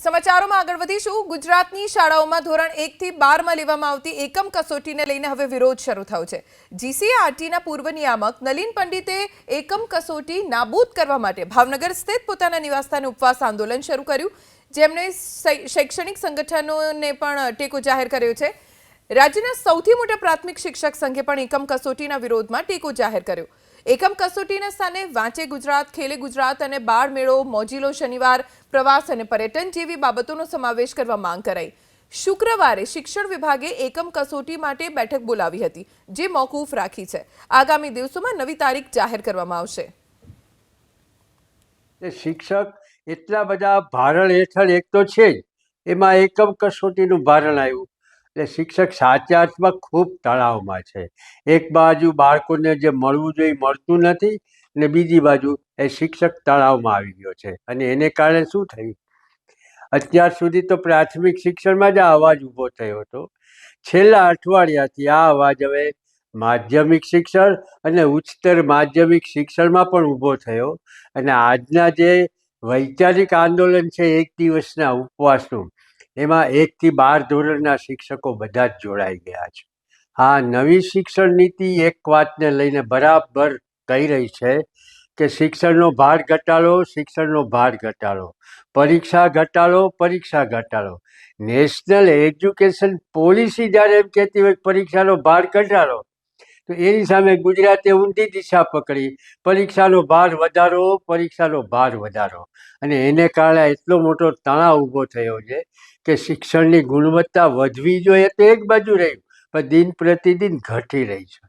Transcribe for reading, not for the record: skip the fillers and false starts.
સમાચારોમાં આગળ વધીશું। ગુજરાતની શાળાઓમાં ધોરણ 1 થી 12 માં લેવામાં આવતી એકમ કસોટીને લઈને હવે વિરોધ શરૂ થયો છે। જીસીઆરટીના પૂર્વ નિયામક નલિન પંડિતે એકમ કસોટી નાબૂદ કરવા માટે ભાવનગર સ્થિત પોતાના નિવાસસ્થાને ઉપવાસ આંદોલન શરૂ કર્યું, જેમણે શૈક્ષણિક સંગઠનોને પણ ટેકો જાહેર કર્યો છે। રાજ્યના સૌથી મોટા પ્રાથમિક શિક્ષક સંઘે પણ એકમ કસોટીના વિરોધમાં ટેકો જાહેર કર્યો। એકમ કસોટીના સ્થાને વાંચે ગુજરાત, ખેલે ગુજરાત અને બાળ મેળો, મોજીલો શનિવાર, પ્રવાસ અને પર્યટન જેવી બાબતોનો સમાવેશ કરવા માંગ કરાઈ। શુક્રવારે શિક્ષણ વિભાગે એકમ કસોટી માટે બેઠક બોલાવી હતી, જે મોકૂફ રાખી છે। આગામી દિવસોમાં નવી તારીખ જાહેર કરવામાં આવશે। શિક્ષક એટલા બધા ભારણ હેઠળ એક તો છે જ, એમાં એકમ કસોટીનું ભારણ આવ્યું એટલે શિક્ષક સાચા અર્થમાં ખૂબ તણાવમાં છે। એક બાજુ બાળકોને જે મળવું જોઈએ મળતું નથી, ને બીજી બાજુ એ શિક્ષક તણાવમાં આવી ગયો છે। અને એને કારણે શું થયું, અત્યાર સુધી તો પ્રાથમિક શિક્ષણમાં જ આ અવાજ ઊભો થયો હતો। છેલ્લા અઠવાડિયાથી આ અવાજ હવે માધ્યમિક શિક્ષણ અને ઉચ્ચતર માધ્યમિક શિક્ષણમાં પણ ઊભો થયો। અને આજના જે વૈચારિક આંદોલન છે એક દિવસના ઉપવાસનું, એમાં 1 થી 12 ધોરણના શિક્ષકો બધા જ જોડાઈ ગયા છે। આ નવી શિક્ષણ નીતિ એક વાતને લઈને બરાબર કહી રહી છે કે શિક્ષણનો ભાર ઘટાડો, શિક્ષણનો ભાર ઘટાડો, પરીક્ષા ઘટાડો, પરીક્ષા ઘટાડો। નેશનલ એજ્યુકેશન પોલિસી જ્યારે એમ કહેતી હોય પરીક્ષાનો ભાર ઘટાડો, તો એની સામે ગુજરાતે ઊંધી દિશા પકડી, પરીક્ષાનો ભાર વધારો, પરીક્ષાનો ભાર વધારો। અને એને કારણે એટલો મોટો તણાવ ઊભો થયો છે કે શિક્ષણની ગુણવત્તા વધવી જોઈએ તો એક બાજુ રહ્યું, પણ દિન પ્રતિદિન ઘટી રહી છે।